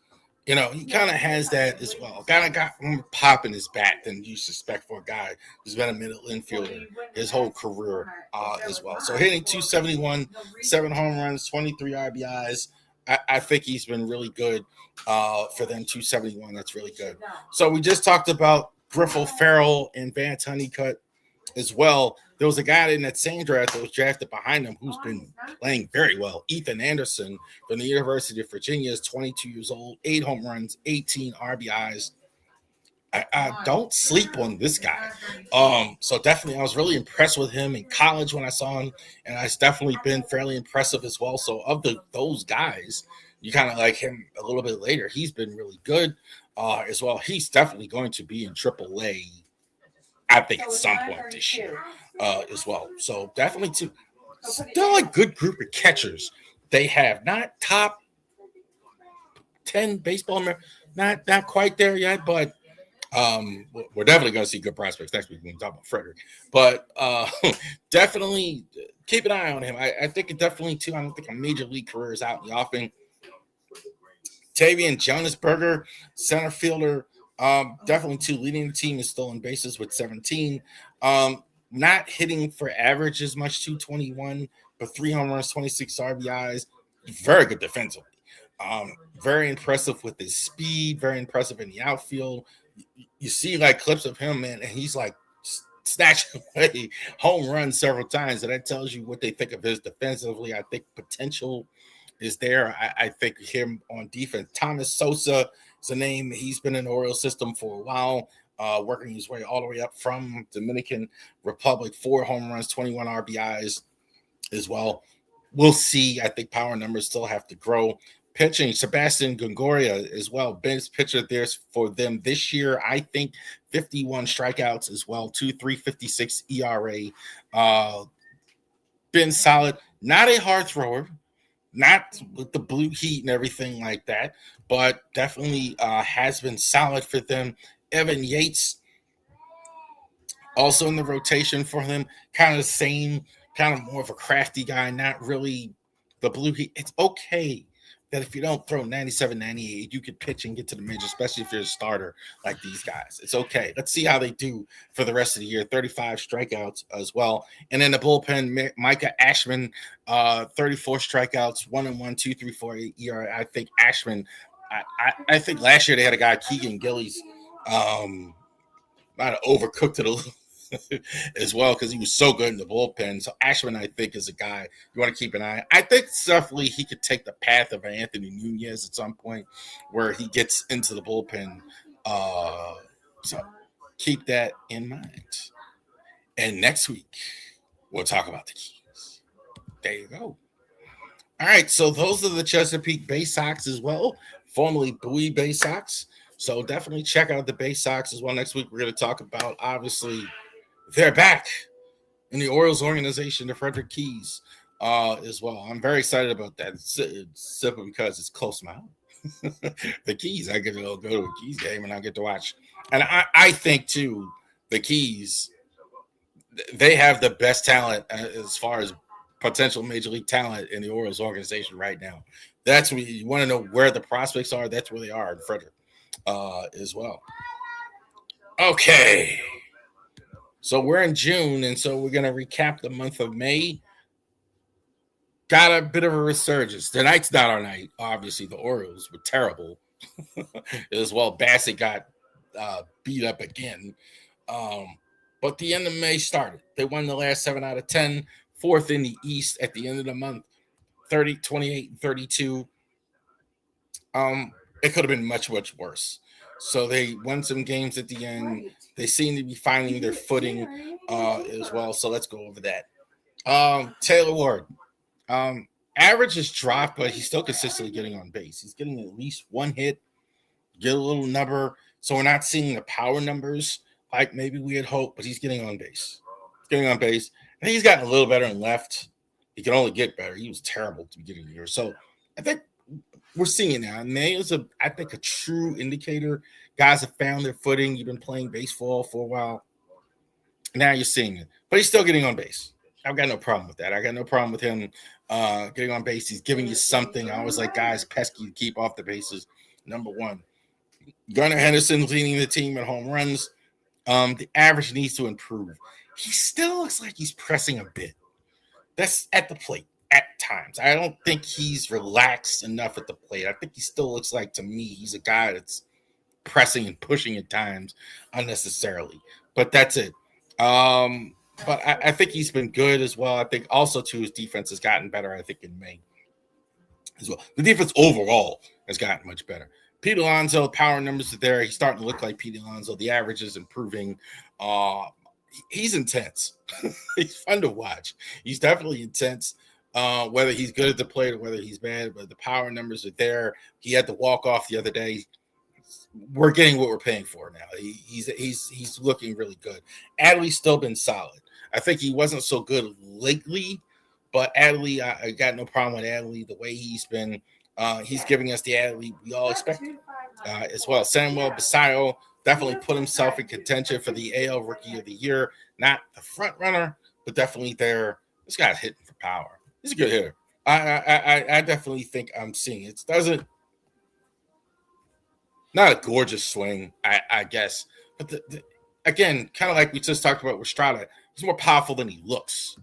He kind of has that as well. Kind of got more pop in his bat than you suspect for a guy who's been a middle infielder his whole career as well. So hitting 271, 7 home runs, 23 RBIs. I think he's been really good for them. 271, that's really good. So we just talked about Griffo Farrell and Vance Honeycutt as well. There was a guy in that same draft that was drafted behind him who's been playing very well. Ethan Anderson from the University of Virginia is 22 years old, 8 home runs, 18 RBIs. I don't sleep on this guy. So definitely I was really impressed with him in college when I saw him, and I've definitely been fairly impressive as well. So of those guys, you kind of like him a little bit later. He's been really good as well. He's definitely going to be in AAA. I think at some point this year as well. So definitely too. Still a good group of catchers they have. Not top 10 baseball, not quite there yet, but we're definitely going to see good prospects next week when we talk about Frederick. But definitely keep an eye on him. I think it definitely too. I don't think a major league career is out in the offing. Tavian Jonas-Berger, center fielder, definitely too. Leading the team is stolen bases with 17. Not hitting for average as much, 221, but 3 home runs, 26 RBIs. Very good defensively. Very impressive with his speed, very impressive in the outfield. You see like clips of him, man, and he's like snatching away home runs several times. And that tells you what they think of his defensively. I think potential is there. I think him on defense. Thomas Sosa is a name. He's been in the Orioles system for a while, working his way all the way up from Dominican Republic. 4 home runs, 21 RBIs as well. We'll see. I think power numbers still have to grow. Pitching, Sebastian Gongoria as well. Best pitcher there for them this year. I think 51 strikeouts as well. 2.356 ERA. Been solid. Not a hard thrower. Not with the blue heat and everything like that, but definitely has been solid for them. Evan Yates, also in the rotation for them. Kind of the same, kind of more of a crafty guy, not really the blue heat. It's okay that if you don't throw 97, 98, you could pitch and get to the major, especially if you're a starter like these guys. It's okay. Let's see how they do for the rest of the year. 35 strikeouts as well. And then the bullpen, Micah Ashman, 34 strikeouts, 1-1, 2.348 ERA. I think Ashman, I think last year they had a guy, Keegan Gillies, might have overcooked it a little as well because he was so good in the bullpen. So Ashman, I think, is a guy you want to keep an eye on. I think definitely he could take the path of Anthony Nunez at some point where he gets into the bullpen. So keep that in mind. And next week, we'll talk about the Keys. There you go. All right, so those are the Chesapeake Baysox as well, formerly Bowie Baysox. So definitely check out the Baysox as well. Next week, we're going to talk about, obviously, they're back in the Orioles organization, the Frederick Keys, as well. I'm very excited about that. It's simply because it's close to my home. The Keys, I get to go to a Keys game and I get to watch. And I think, too, the Keys, they have the best talent as far as potential major league talent in the Orioles organization right now. That's when you want to know where the prospects are. That's where they are in Frederick as well. Okay. So we're in June, and so we're going to recap the month of May. Got a bit of a resurgence. Tonight's not our night. Obviously, the Orioles were terrible as well. Bassett got beat up again. But the end of May started. They won the last 7 out of 10, fourth in the East at the end of the month, 30, 28, and 32. It could have been much, much worse. So they won some games at the end. They seem to be finding their footing as well. So let's go over that. Taylor Ward. Average has dropped, but he's still consistently getting on base. He's getting at least one hit, get a little number. So we're not seeing the power numbers like maybe we had hoped, but he's getting on base. Getting on base. And he's gotten a little better in left. He can only get better. He was terrible at the beginning of the year. So I think we're seeing it now. And May is I think a true indicator. Guys have found their footing. You've been playing baseball for a while. Now you're seeing it. But he's still getting on base. I've got no problem with that. I got no problem with him getting on base. He's giving you something. I always like guys pesky to keep off the bases. Number one. Gunnar Henderson's leading the team in home runs. The average needs to improve. He still looks like he's pressing a bit. That's at the plate at times. I don't think he's relaxed enough at the plate. I think he still looks like, to me, he's a guy that's pressing and pushing at times unnecessarily. But that's it. But I think he's been good as well. I think also, too, his defense has gotten better, I think, in May as well. The defense overall has gotten much better. Pete Alonso, power numbers are there. He's starting to look like Pete Alonso. The average is improving. He's intense. He's fun to watch. He's definitely intense, whether he's good at the plate or whether he's bad. But the power numbers are there. He had the walk-off the other day. we're getting what we're paying for now. He's looking really good. Adley's still been solid. I think he wasn't so good lately, but Adley, I got no problem with Adley. The way he's giving us the Adley we all expected as well. Samuel Basayo definitely put himself in contention for the AL Rookie of the Year. Not the front runner, but definitely there. This guy's hitting for power. He's a good hitter. I definitely think I'm seeing it. Doesn't not a gorgeous swing, I guess, but again, kind of like we just talked about with Strada, he's more powerful than he looks.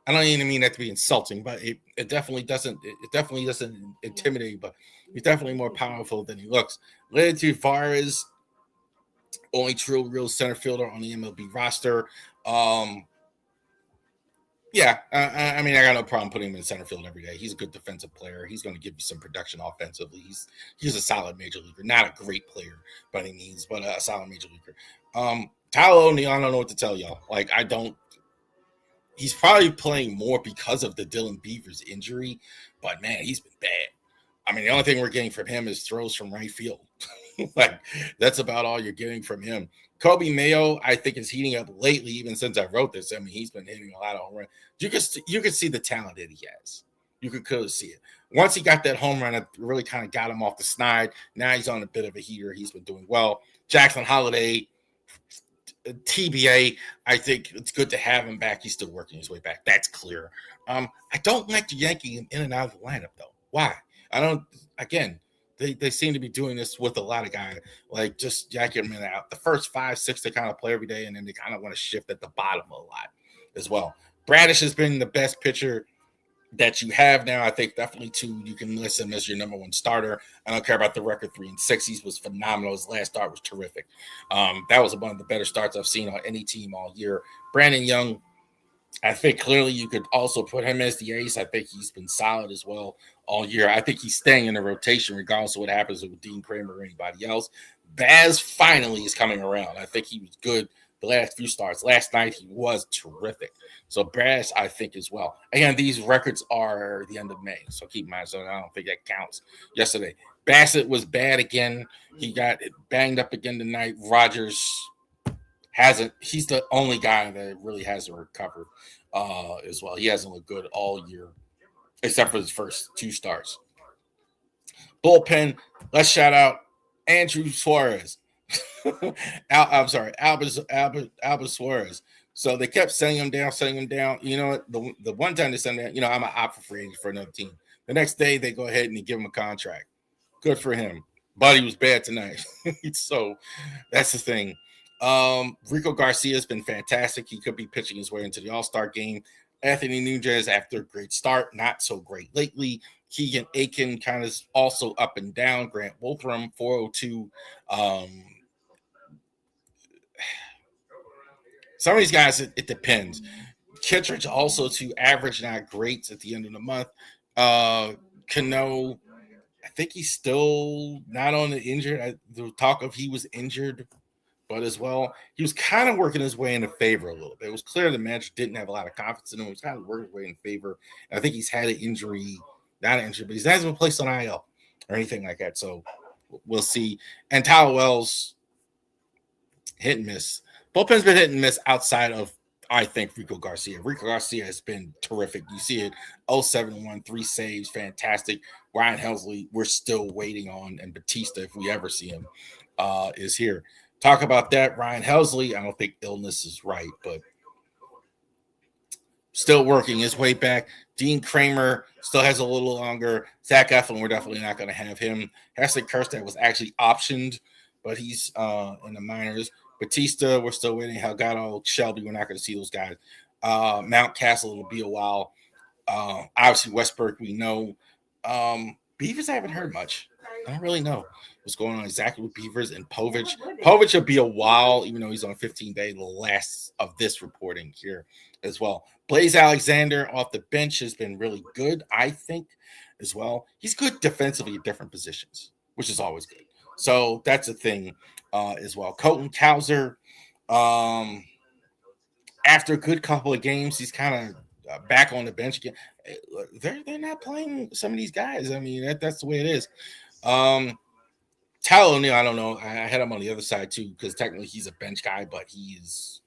I don't even mean that to be insulting, but it definitely doesn't intimidate. But he's definitely more powerful than he looks. Leody Taveras, only true real center fielder on the MLB roster. Yeah, I mean, I got no problem putting him in center field every day. He's a good defensive player. He's going to give you some production offensively. He's a solid major leaguer, not a great player by any means, but a solid major leaguer. Tyler O'Neill, I don't know what to tell y'all. Like, I don't. He's probably playing more because of the Dylan Beavers injury, but man, he's been bad. I mean, the only thing we're getting from him is throws from right field. Like, that's about all you're getting from him. Kobe Mayo, I think, is heating up lately, even since I wrote this. I mean, he's been hitting a lot of home runs. You can see the talent that he has. You could clearly see it. Once he got that home run, it really kind of got him off the snide. Now he's on a bit of a heater. He's been doing well. Jackson Holiday, TBA, I think it's good to have him back. He's still working his way back. That's clear. I don't like yanking him in and out of the lineup, though. Why? I don't, again, they seem to be doing this with a lot of guys, like just yanking them in and out. The first 5, 6, they kind of play every day, and then they kind of want to shift at the bottom a lot as well. Bradish has been the best pitcher that you have now. I think definitely you can list him as your number one starter. I don't care about the record 3-6. He was phenomenal. His last start was terrific. That was one of the better starts I've seen on any team all year. Brandon Young, I think clearly you could also put him as the ace. I think he's been solid as well all year. I think he's staying in the rotation regardless of what happens with Dean Kramer or anybody else. Baz finally is coming around. I think he was good the last few starts. Last night, he was terrific. So Baz, I think, as well. Again, these records are the end of May, so keep in mind. So I don't think that counts. Yesterday, Bassett was bad again. He got banged up again tonight. Rogers hasn't. He's the only guy that really hasn't recovered as well. He hasn't looked good all year, except for his first 2 starts. Bullpen, let's shout out Andrew Suarez. I'm sorry, Albert Suarez. So they kept sending him down. You know what? The one time they send him down, I'm an opt for free agent for another team. The next day they go ahead and they give him a contract. Good for him. But he was bad tonight. So that's the thing. Rico Garcia has been fantastic. He could be pitching his way into the All-Star game. Anthony Nunez, after a great start, not so great lately. Keegan Aiken kind of also up and down. Grant Wolfram, 402. Some of these guys, it depends. Kittredge also to average, not great at the end of the month. Cano, I think he's still not on the injured. The talk of he was injured, but as well, he was kind of working his way into favor a little bit. It was clear the manager didn't have a lot of confidence in him. He was kind of working his way in favor. And I think he's had an injury, not an injury, but he hasn't been placed on IL or anything like that. So we'll see. And Tyler Wells, hit and miss. Bullpen's been hit and miss outside of, I think, Rico Garcia. Rico Garcia has been terrific. You see it, 0-7-1, 3 saves, fantastic. Ryan Helsley, we're still waiting on, and Batista, if we ever see him, is here. Talk about that. Ryan Helsley, I don't think illness is right, but still working his way back. Dean Kramer still has a little longer. Zach Eflin, we're definitely not going to have him. Heston Kjerstad was actually optioned, but he's in the minors. Batista, we're still waiting. Delgado, Shelby, we're not going to see those guys. Mountcastle, it'll be a while. Obviously, Westbrook, we know. Beavers, I haven't heard much. I don't really know what's going on exactly with Beavers and Povich. Povich will be a while, even though he's on a 15-day, the last of this reporting here as well. Blaze Alexander off the bench has been really good, I think, as well. He's good defensively at different positions, which is always good. So that's a thing as well. Colton Cowser, after a good couple of games, he's kind of back on the bench again. They're not playing some of these guys. I mean, that's the way it is. Tyler O'Neill, I don't know. I had him on the other side too because technically he's a bench guy, but he is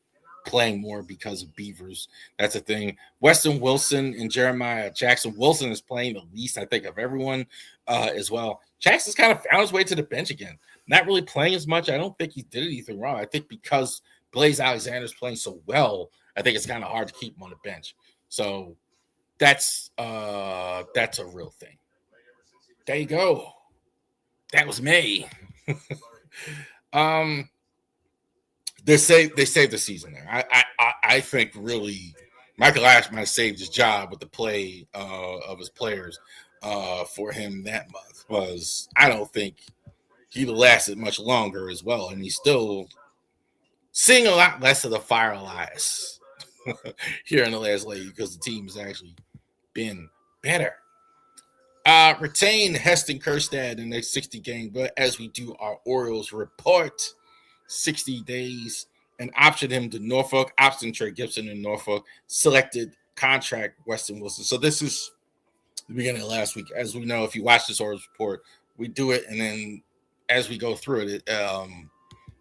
playing more because of Beavers. That's a thing. Weston Wilson and Jeremiah Jackson. Wilson is playing the least, I think, of everyone as well. Jackson's kind of found his way to the bench again. Not really playing as much. I don't think he did anything wrong. I think because Blaze Alexander's playing so well, I think it's kind of hard to keep him on the bench. So that's a real thing. There you go. That was May. um, they saved the season there. I think really Michael Ash might have saved his job with the play of his players for him that month. Was I don't think he'd have lasted much longer as well, and he's still seeing a lot less of the fire lies here in the last league because the team has actually been better. Retain Heston Kjerstad in the next 60 game, but as we do our Orioles report, 60 days, and optioned him to Norfolk, option Trey Gibson in Norfolk, selected contract Weston Wilson. So this is the beginning of last week. As we know, if you watch this Orioles report, we do it, and then as we go through it,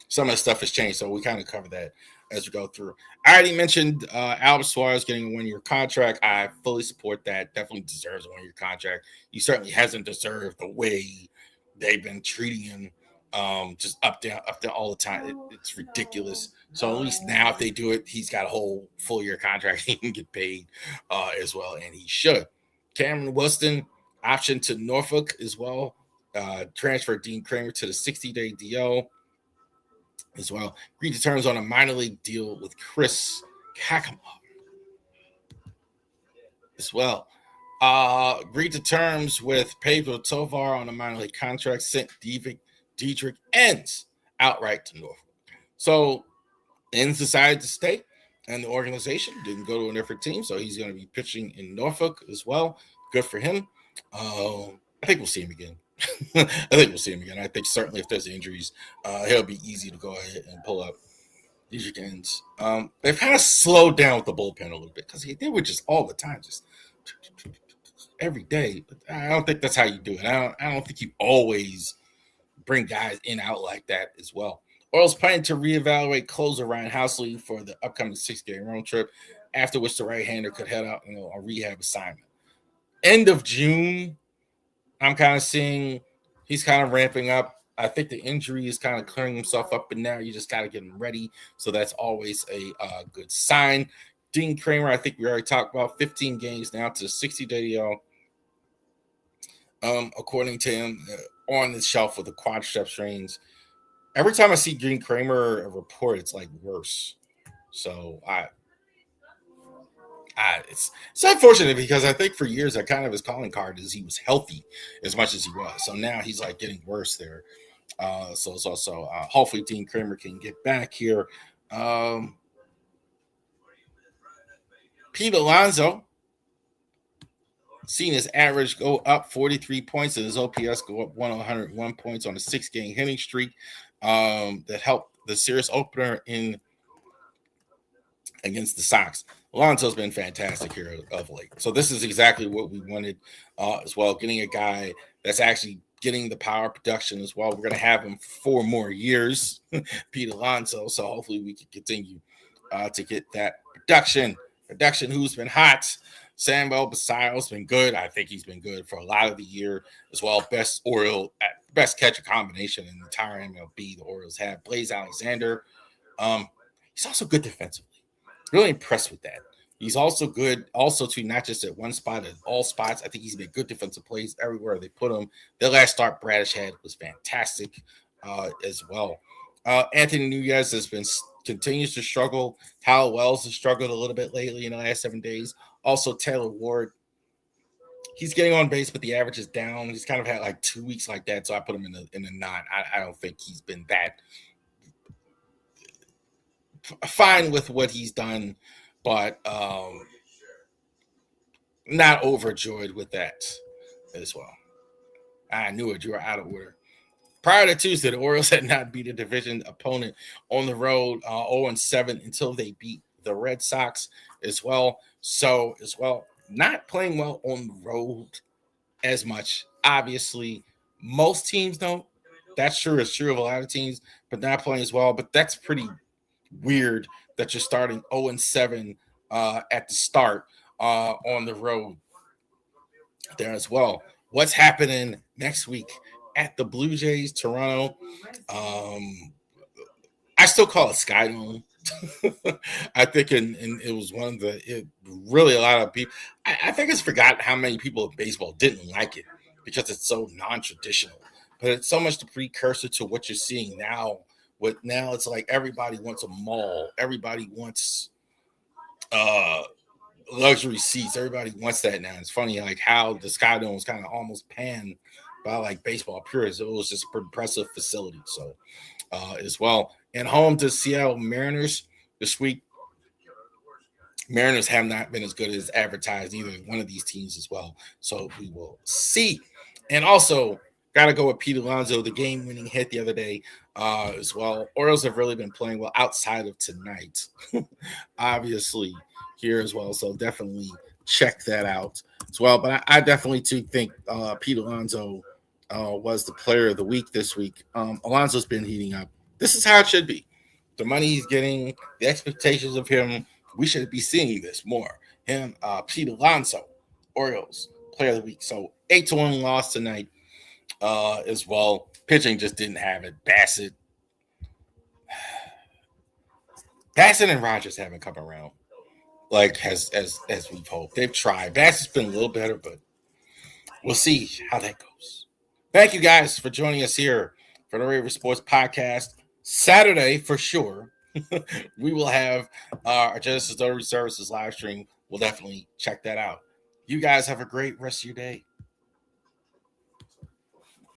some of the stuff has changed. So we kind of cover that as we go through. I already mentioned Albert Suarez getting a one-year contract. I fully support that. Definitely deserves a one-year contract. He certainly hasn't deserved the way they've been treating him, just up down all the time. It's ridiculous. So at least now, if they do it, he's got a whole full-year contract. He can get paid as well, and he should. Cameron Wilson option to Norfolk as well. Transfer Dean Kramer to the 60-day DL as well. Agreed to terms on a minor league deal with Chris Kakama as well. Agreed to terms with Pedro Tovar on a minor league contract. Sent Dietrich Enns outright to Norfolk. So Enns decided to stay, and the organization didn't go to a different team, so he's going to be pitching in Norfolk as well. Good for him. I think we'll see him again. I think certainly if there's injuries, he'll be easy to go ahead and pull up these weekends. They've kind of slowed down with the bullpen a little bit because they were just all the time, just every day. But I don't think that's how you do it. I don't think you always bring guys in out like that as well. Orioles planning to reevaluate closer Ryan Housley for the upcoming 6-game road trip, after which the right-hander could head out on a rehab assignment. End of June, I'm kind of seeing he's kind of ramping up. I think the injury is kind of clearing himself up, but now you just got to get him ready. So that's always a good sign. Dean Kramer, I think we already talked about 15 games now to 60-day DL. According to him, on the shelf with the quadricep strains. Every time I see Dean Kramer report, it's like worse. So it's unfortunate because I think for years that kind of his calling card is he was healthy as much as he was. So now he's like getting worse there. So it's also hopefully Dean Kramer can get back here. Pete Alonso seen his average go up 43 points and his OPS go up 101 points on a 6-game hitting streak that helped the series opener in against the Sox. Alonso's been fantastic here of late. So this is exactly what we wanted as well, getting a guy that's actually getting the power production as well. We're going to have him for 4 more years, Pete Alonso. So hopefully we can continue to get that production. Who's been hot. Samuel Basal's been good. I think he's been good for a lot of the year as well. Best catcher combination in the entire MLB the Orioles have. Blaze Alexander. He's also good defensively. Really impressed with that. He's also good, too, not just at one spot, at all spots. I think he's made good defensive plays everywhere they put him. The last start Bradish had was fantastic as well. Anthony Nunez continues to struggle. Tyler Wells has struggled a little bit lately in the last 7 days. Also, Taylor Ward, he's getting on base, but the average is down. He's kind of had like 2 weeks like that, so I put him in the 9. I don't think he's been that fine with what he's done, but not overjoyed with that as well. I knew it. You were out of order. Prior to Tuesday, the Orioles had not beat a division opponent on the road 0-7 until they beat the Red Sox as well. So, as well, not playing well on the road as much. Obviously, most teams don't. That's true. It's true of a lot of teams, but not playing as well. But that's pretty weird that you're starting 0-7 at the start on the road there as well. What's happening next week at the Blue Jays, Toronto? Um, I still call it Skydome. I think, and it was one of really a lot of people. I think it's forgotten how many people in baseball didn't like it because it's so non-traditional. But it's so much the precursor to what you're seeing now. With now, it's like everybody wants a mall. Everybody wants uh luxury seats. Everybody wants that now. It's funny like how the Skydome was kind of almost panned by like baseball purists. It was just a impressive facility. So as well. And home to Seattle Mariners this week. Mariners have not been as good as advertised either one of these teams as well. So we will see. And also, got to go with Pete Alonso, the game-winning hit the other day as well. Orioles have really been playing well outside of tonight, obviously here as well. So definitely check that out as well. But I definitely too think Pete Alonso was the player of the week this week. Alonso's been heating up. This is how it should be. The money he's getting, the expectations of him, we should be seeing this more. Him, Pete Alonso, Orioles player of the week. So 8-1 loss tonight as well. Pitching just didn't have it. Bassett and Rogers haven't come around like as we've hoped. They've tried. Bassett's been a little better, but we'll see how that goes. Thank you guys for joining us here for the Orioles Sports Podcast. Saturday for sure. We will have our Genesis Notary Services live stream. We'll definitely check that out. You guys have a great rest of your day.